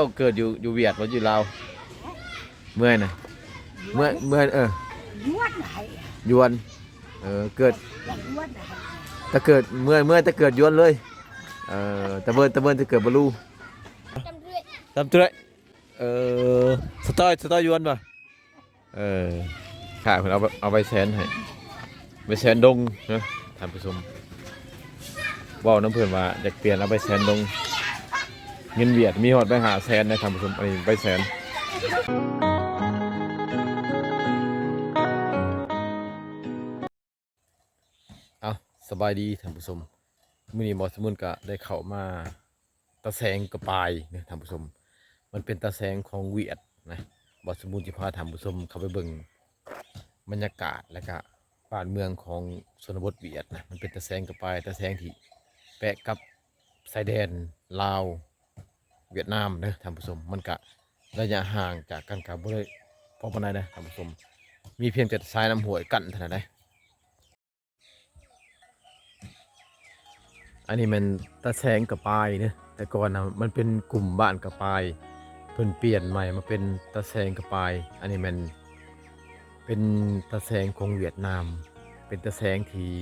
เราเกิดอยู่เวียดว่าอยู่ลาวเมื่อยนะเมื่อยยวดไหนยวนเกิดอย่างยวดไหนถ้าเกิดเมื่อยถ้าเกิดยวนเลยตะเบินถ้าเกิดบลูจำด้วยสตอยยวนป่ะเออข่าเพิ่นเอาไปแสนให้ไปแสนดงนะท่านผู้ชมบอกน้ำเพื่อนว่าอยากเปลี่ยนเอาไปแสนดงเงินเวียดมีหอดไปหาแสนนะท่านผู้ชมอันนี้ไปแสนเอาสบายดีท่านผู้ชมมื้อนี้หมอสมุนก็ได้เข้ามาตะแสงกระปายนะท่านผู้ชมมันเป็นตะแสงของเวียดนะหมอสมุนจะพาท่านผู้ชมเข้าไปเบิ่งบรรยากาศและก็บ้านเมืองของชนบทเวียดนะมันเป็นตะแสงกระปายตะแสงที่แปะกับชายแดนลาวเวียดนามเนอะท่านผู้ชมมันก็ระยะห่างจากกันกับบ่ได้พอปานใดนะท่านผู้ชมมีเพียงแต่สายน้ำห้วยกั้นเท่านั้นนะอันนี้มันตะแสงกระปายเนอะแต่ก่อนนะมันเป็นกลุ่มบ้านกระปายเพิ่นเปลี่ยนใหม่มาเป็นตะแสงกระปายอันนี้มันเป็นตะแสงของเวียดนามเป็นตะแสงที่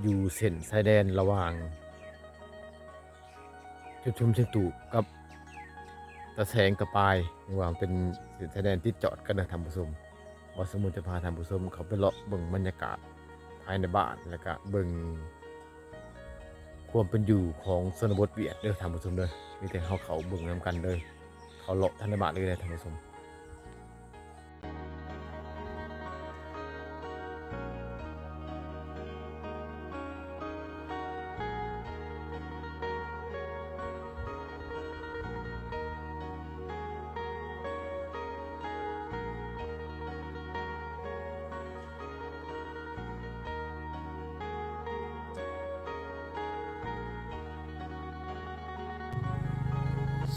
อยู่เส้นชายแดนระหว่างจุดชุมเชียงตุกับตะแสงกระปายระหว่างเป็นเส้นชายแดนที่จอดกันนะท่านผู้ชมบ่สมมุติจะพาท่านผู้ชมเขาไปเลาะเบิ่งบรรยากาศภายในบ้านแล้วก็เบิ่งความเป็นอยู่ของชนบทเวียดเด้อท่านผู้ชมเด้อมีแต่เขาเบิ่งนำกันเด้อเขาเลาะท่านในบ้านเลยนะท่านผู้ชม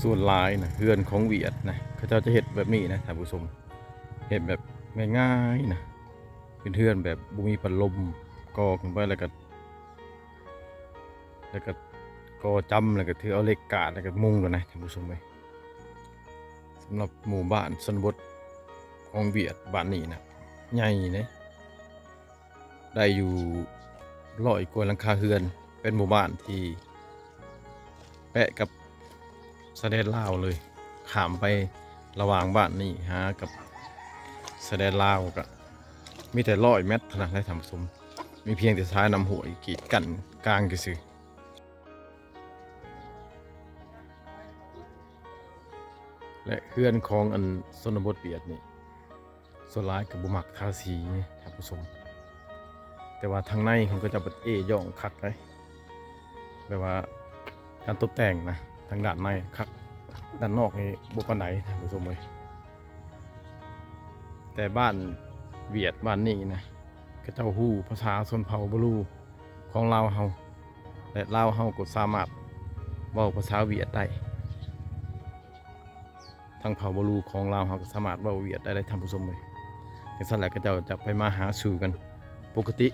ส่วนหลายนะเฮือนของเวียดนะเขาเจ้าจะเฮ็ดแบบนี้นะท่านผู้ชมเฮ็ดแบบง่ายๆนะเป็นเฮือนแบบบ่มีพัดลมก่อขึ้นไปแล้วก็ก่อจำแล้วก็ถือเอาเหล็กกาดแล้วก็มุงกันนะท่านผู้ชมเว้ยสำหรับหมู่บ้านชนบทของเวียดบ้านนี้นะใหญ่นะได้อยู่100 กว่าหลังคาเฮือนเป็นหมู่บ้านที่แปะกับชายแดนลาวเลยข้ามไประหว่างบ้านนี่ฮะกับชายแดนลาวก็มีแต่100 เมตรเท่านั้นได้ท่านผู้ชมมีเพียงแต่สายน้ำห้วยกีดกันกลางซื่อและเฮือนของอันชนบทเวียดนี่ส่วนหลายกับบุมักทาสีท่านผู้ชมแต่ว่าทางในเขาก็จะเป็นย่องคักเลยแบบว่าการตกแต่งนะทางด้านในคักด้านนอกนี่บุปผาท่านผู้ชมเลยแต่บ้านเวียดบ้านนี้นะก็เจ้าฮู้ภาษาชนเผ่าบลูของลาวเฮาและลาวเฮาก็สามารถเว้าภาษาเวียดได้ทางเผ่าบลูของลาวเฮาก็สามารถเว้าเวียดได้ท่านผู้ชมเลยแต่สั่นแหละก็เจ้าจะไปมาหาสู่กันปกติ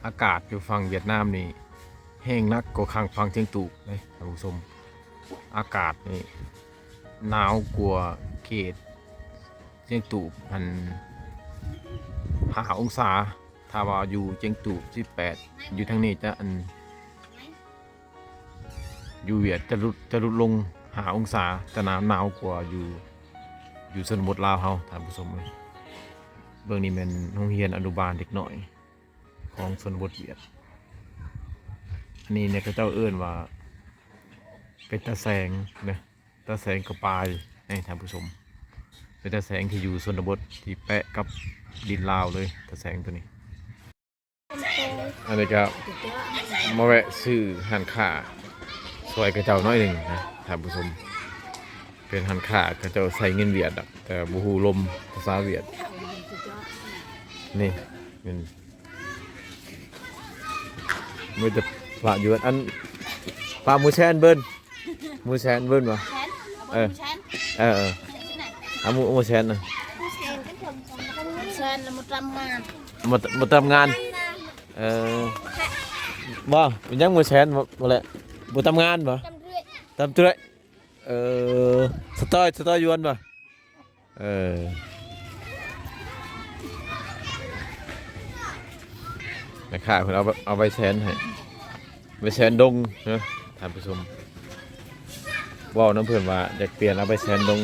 อากาศอยู่ฝั่งเวียดนามนี่แห้งนักกว่าฝั่งเชียงตุเลยท่านผู้ชมอากาศนี่หนาวกว่าเขตเชียงตุมัน5 องศาถ้าว่าอยู่เชียงตุ18อยู่ทางนี้จะอันอยู่เวียดจะลดลง5 องศาจะหนาวกว่าอยู่ชนบทลาวเฮาท่านผู้ชมเลยเบื้องนี้เป็นโรงเรียนอนุบาลเด็กน้อยของชนบทเวียดอันนี้เนี่ยก็เจ้าเอิ้นว่าเป็นตาแสงนะตาแสงกระปายให้ท่านผู้ชมเป็นตาแสงที่อยู่ชนบทที่แปะกับดินลาวเลยตาแสงตัวนี้อันนี้ก็มาแวะซื้อหันค่าซอยกระเจ้าน้อยหนึ่งนะท่านผู้ชมเป็นหันค่ากระเจ้าใส่เงินเวียดอะแต่บูฮูลมภาษาเวียดนี่เงินมือจะฝากอยู่อันฝากมูแชนเบิ้ลมูแชนเบิ้ลวะเออเอามูแชนนะมาทำงานบ่เป็นยังมูแชนบ่แหละบ่ทำงานบ่ทำเรื่อยสตอยยวนบ่นะครับผมเอาไปแชนให้ไปแชนดงนะท่านผู้ชมว่าน้ำเพื่อนว่าอยากเปลี่ยนเอาไปแชนดง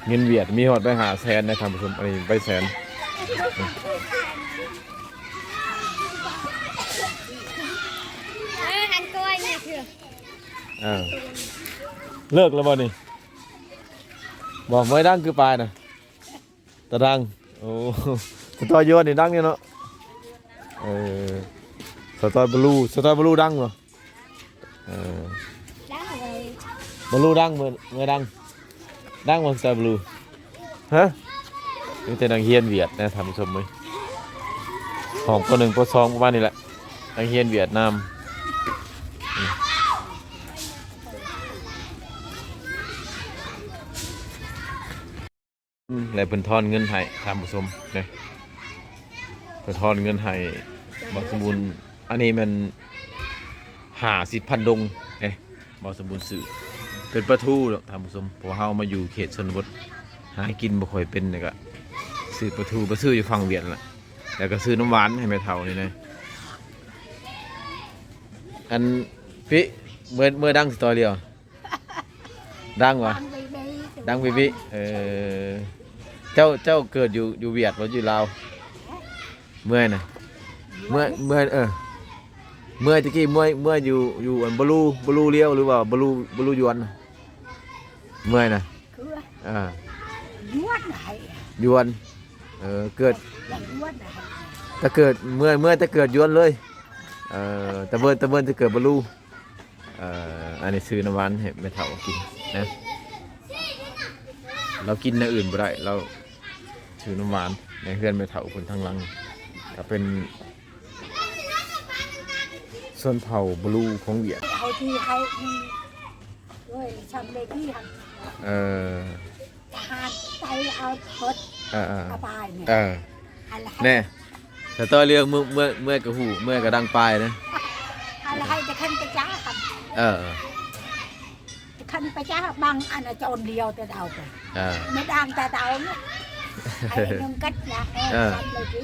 เงินเวียดมีหอดไปหาแชนนะท่านผู้ชมอันนี้ไปแชนเลิกแล้วบ่นี่บอกไม่ดังคือปลายนะแต่ดังโอ้สตอยยวนนี่ดังเนี่ยเนาะสตอยบลูดังเหรอบลูดังเมื่อดังบนสตอยบลูฮะนี่แต่ดังเฮียนเวียดนะท่านผู้ชมเลยของป.1 ป.2ประมาณนี้แหละดังเฮียนเวียดนามแล้วเพิ่นทอนเงินให้ท่านผู้ชมเนี่ยเพิ่นทอนเงินให้บ่สมบูรณ์อันนี้มัน50,000 ดงบ่สมบูรณ์สื่อเป็นปลาทูหรอกท่านผู้ชมเพราะเฮามาอยู่เขตชนบทหากินบ่ค่อยเป็นนี่ก็ซื้อปลาทูไปซื้ออยู่ฝั่งเวียดล่ะแล้วก็ซื้อน้ำหวานให้แม่เฒ่านี่นะอันพี่เมื่อดังสตอรี่ดังวะดังบิเจ้าเกิดอยู่เวียดหรืออยู่ลาวเมื่อน่ะเมื่อตะกี้เมื่ออยู่อันบลูเลี้ยวหรือว่าบลูยวนเมื่อน่ะยวนไหนยวนเกิดถ้าเกิดเมื่อจะเกิดยวนเลยตะเบินจะเกิดบลูอันนี้ซื้อน้ำหวานให้แม่เฒ่ากินนะเรากินอย่างอื่นบ่ได้เราถือน้ำหวานในเฮือนแม่เฒ่าคนทางหลังถ้าเป็นส่วนเผ่าบลูของเวียดเอาที่ให้ด้วยชำเลยที่หันทหารใจเอาพดกระปายเนี่ยแน่แต่ตัวเรื่องเมื่อกระหูเมื่อกระดังปลายนะอะไรให้จะขึ้นไปจ้าครับขึ้นไปจ้าบางอันโจรเดียวแต่เดาไปไม่ดังแต่เดาเนี่ยไอ้ยังกัดนะทำเลยที่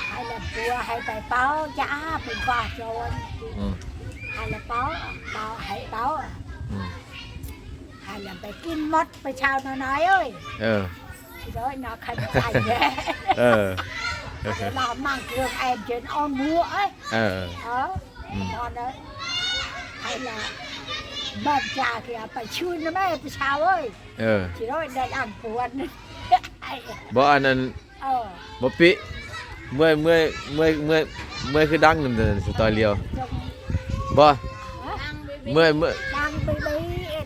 ให้ละตัวให้ไปเป้าจ้าเป็นกว่าโจรให้ละเป้าให้เป้าให้ละไปกินมดไปชาวน้อยเอ้ยrồi nó khăn chạy về làm mang trường em trên on mua ấy con đấy hay là bật trà kìa phải chui nó mấy phải sao ơi chỉ nói đây ăn cuốnบ่อันนั้นบ่ปิเมื่อคือดังนั่นสตอเลียวบ่เมื่อ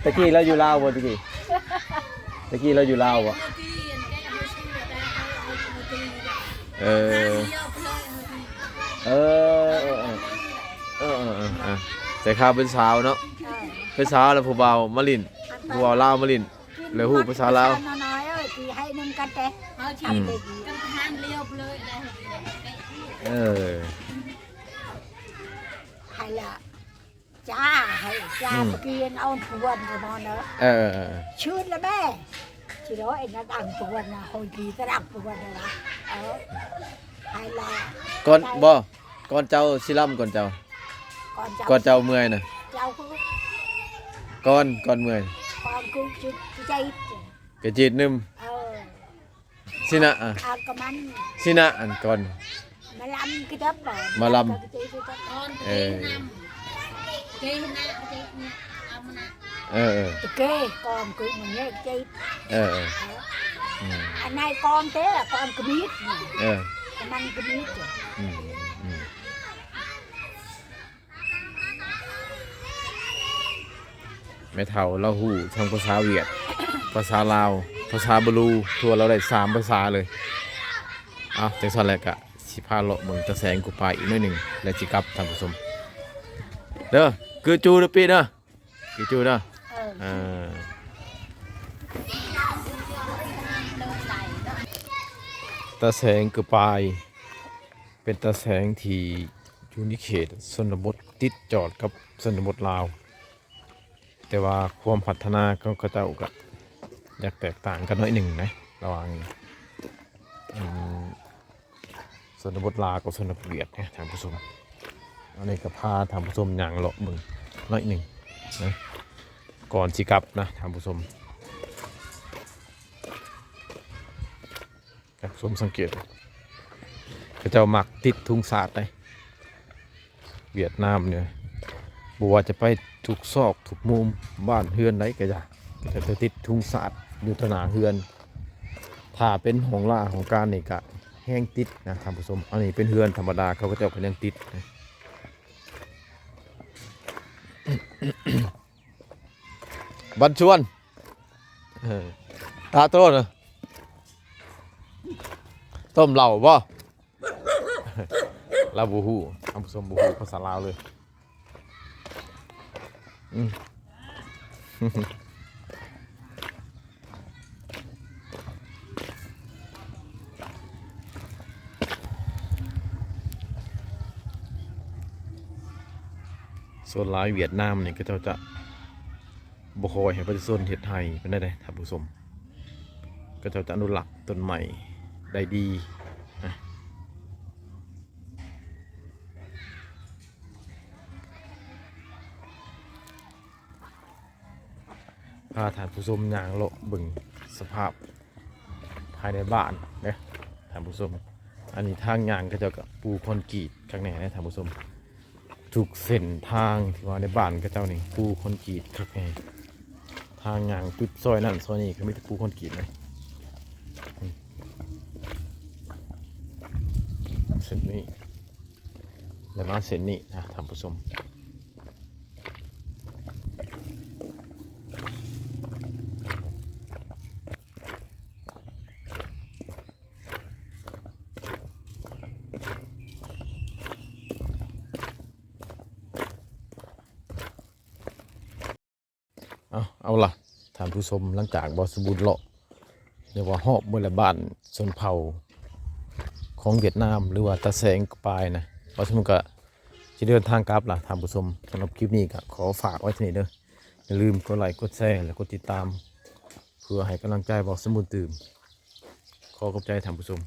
ตะกี้เราอยู่ลาวบ่ตะกี้เราอยู่ลาวบ่แต่ข้าวเป็นสาวเนาะเป็นสาวแล้วผู้บ่าวมาลินผู้บ่าวลาวมาลินแล้วฮู้ภาษาลาวน้อยๆเอ้ยสิให้นำกันแต่เฮาใช้ได้ดีกันทานเลี้ยวไปเลยได้ เออ hay là cha hay là cha mà kia nó buồn rồi mà nữa เออ chưa là bé chỉ đó anh nó đang buồn là hồi kỳ ta đang buồn rồi đó hay là ก่อนบ่ก่อนเจ้าสิล่ำก่อนเจ้า ก่อนเจ้าเมื่อยน่ะ cháu cứ ก่อนเมื่อย con cứ chơi กะจีดนึมสินะอ่ะ cầm ăn สินะอันก่อน mà làm cái đắp rồi Mà làm. con เออ chơi nè chơi nè ông nè เออ kê con cứ mà nhớ chơi เอออืม anh này con thế là con cứ biết เออ con ăn cứ biết rồi อืมอืมแม่เฒ่าเราฮู้ทั้งภาษาเวียด ภาษาลาว ภาษาบลูทั่วเราได้3ภาษาเลยเอาจังซั่นแหละกะสิพาเลาะเบิ่งตะแสงกูไปอีกหน่อยหนึงแล้วสิกลับท่านผู้ชมเด้อคือจูเด้อพี่เด้อคือจูเด้อ ừ. อ่าตะแสงกูไปเป็นตะแสงที่อยู่ในเขตชนบทติดจอดกับชนบทลาว แต่ว่าความพัฒนาของเขาเจ้าก็อยากแตกต่างกันน้อยหนึ่งนะระหว่างชนบทลาวกับชนบทเวียดเนี่ยท่านผู้ชมอันนี้ก็พาท่านผู้ชมย่างเลาะเบิ่งน้อยหนึ่งนะก่อนสิกลับนะท่านผู้ชมท่านผู้ชมสังเกตเขาเจ้ามักติดทุ่งสาดเลยเวียดนามเนี่ยบัวาจะไปทุกซอกทุกมุมบ้านเฮือนไหนก็จะติดทุ่งสาดอยู่ตนาเฮือนถ้าเป็นของล่าของการนี่ก็แห้งติดนะท่านผู้ชมอันนี้เป็นเฮือนธรรมดาเขาก็จะยังติดนะ บันชวนตาโต้นะต้มเหล่าบ่ ลาบูฮูท่านผู้ชมบูฮูภาษาลาวเลยส่วนหลายเวียดนามเนี่ยก็จะบ่คอยให้ประชาชนเฮ็ดไทยเป็นได้ท่านผู้ชมก็จะอนุรักษ์ต้นใหม่ได้ดีนะพาท่านผู้ชมย่างเลาะเบิ่งสภาพภายในบ้านนะท่านผู้ชมอันนี้ทางย่างก็จะกับปูคอนกรีตข้างในนะท่านผู้ชมทุกเส้นทางที่ว่าในบ้านก็เจ้านี่ปูคอนกรีตข้างในทางย่างจุดซอยนั่นซอยนี้ก็มีแต่ปูคอนกรีตเลยเส้นนี้แล้วมาเส้นนี้นะท่านผู้ชมเอาล่ะท่านผู้ชมหลังจากบอสบูรเลาะเรียกว่าหอบบริบ้านชนเผ่าของเวียดนามหรือว่าตะแสงปลายนะบอสมันก็จะเดินทางกลับล่ะท่านผู้ชมสำหรับคลิปนี้ก็ขอฝากไว้ที่นี่เด้ออย่าลืมกดไลค์กดแชร์และกดติดตามเพื่อให้กำลังใจบอสบูรตื่มขอขอบใจท่านผู้ชม